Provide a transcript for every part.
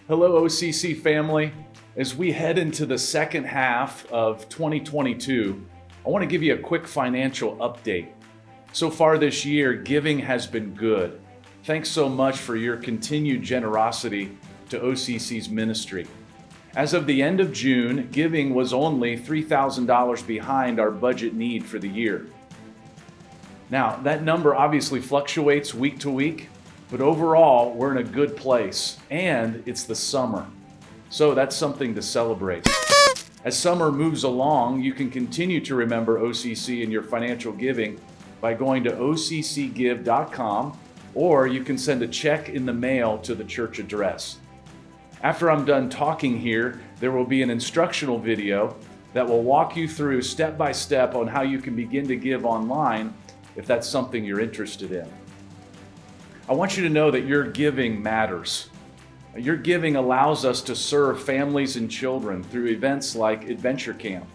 Hello, OCC family. As we head into the second half of 2022, I want to give you a quick financial update. So far this year, giving has been good. Thanks so much for your continued generosity to OCC's ministry. As of the end of June, giving was only $3,000 behind our budget need for the year. Now, that number obviously fluctuates week to week, but overall, we're in a good place, and it's the summer. So that's something to celebrate. As summer moves along, you can continue to remember OCC in your financial giving by going to occgive.com, or you can send a check in the mail to the church address. After I'm done talking here, there will be an instructional video that will walk you through step by step on how you can begin to give online if that's something you're interested in. I want you to know that your giving matters. Your giving allows us to serve families and children through events like Adventure Camp.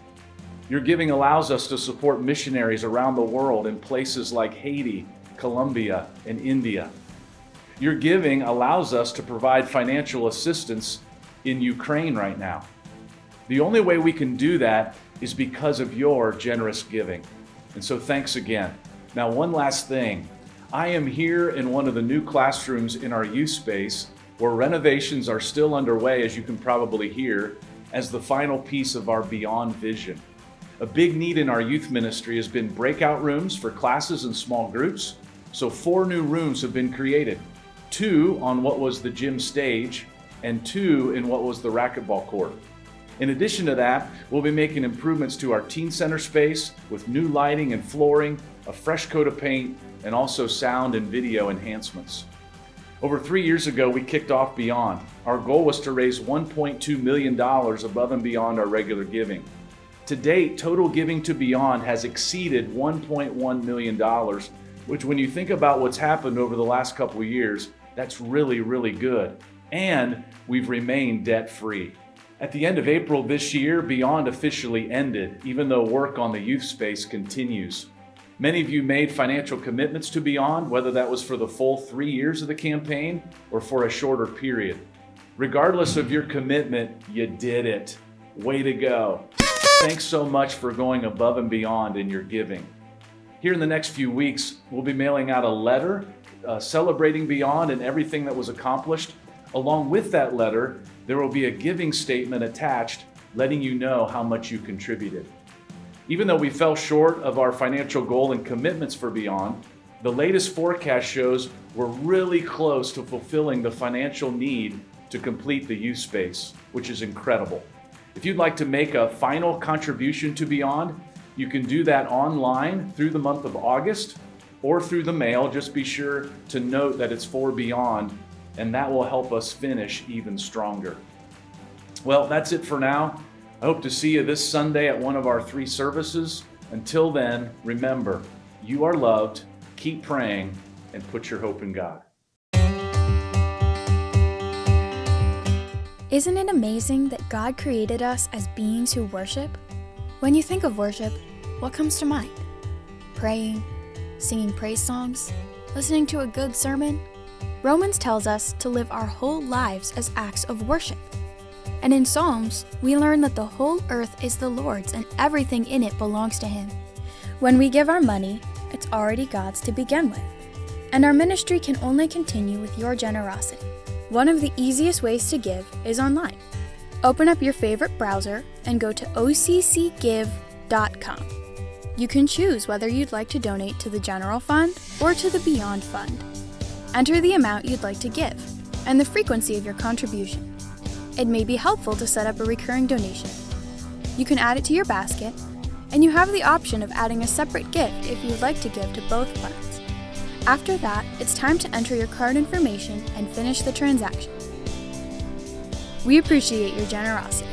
Your giving allows us to support missionaries around the world in places like Haiti, Colombia, and India. Your giving allows us to provide financial assistance in Ukraine right now. The only way we can do that is because of your generous giving. And so thanks again. Now, one last thing. I am here in one of the new classrooms in our youth space where renovations are still underway, as you can probably hear, as the final piece of our Beyond vision. A big need in our youth ministry has been breakout rooms for classes and small groups. So 4 new rooms have been created, 2 on what was the gym stage and 2 in what was the racquetball court. In addition to that, we'll be making improvements to our teen center space with new lighting and flooring, a fresh coat of paint, and also sound and video enhancements. Over 3 years ago, we kicked off Beyond. Our goal was to raise $1.2 million above and beyond our regular giving. To date, total giving to Beyond has exceeded $1.1 million, which when you think about what's happened over the last couple of years, that's really, really good. And we've remained debt-free. At the end of April this year, Beyond officially ended, even though work on the youth space continues. Many of you made financial commitments to Beyond, whether that was for the full 3 years of the campaign or for a shorter period. Regardless of your commitment, you did it. Way to go. Thanks so much for going above and beyond in your giving. Here in the next few weeks, we'll be mailing out a letter celebrating Beyond and everything that was accomplished. Along with that letter, there will be a giving statement attached letting you know how much you contributed. Even though we fell short of our financial goal and commitments for Beyond, the latest forecast shows we're really close to fulfilling the financial need to complete the youth space, which is incredible. If you'd like to make a final contribution to Beyond, you can do that online through the month of August or through the mail. Just be sure to note that it's for Beyond, and that will help us finish even stronger. Well, that's it for now. I hope to see you this Sunday at one of our 3 services. Until then, remember, you are loved, keep praying, and put your hope in God. Isn't it amazing that God created us as beings who worship? When you think of worship, what comes to mind? Praying, singing praise songs, listening to a good sermon? Romans tells us to live our whole lives as acts of worship. And in Psalms, we learn that the whole earth is the Lord's and everything in it belongs to Him. When we give our money, it's already God's to begin with. And our ministry can only continue with your generosity. One of the easiest ways to give is online. Open up your favorite browser and go to occgive.com. You can choose whether you'd like to donate to the General Fund or to the Beyond Fund. Enter the amount you'd like to give and the frequency of your contribution. It may be helpful to set up a recurring donation. You can add it to your basket, and you have the option of adding a separate gift if you'd like to give to both funds. After that, it's time to enter your card information and finish the transaction. We appreciate your generosity.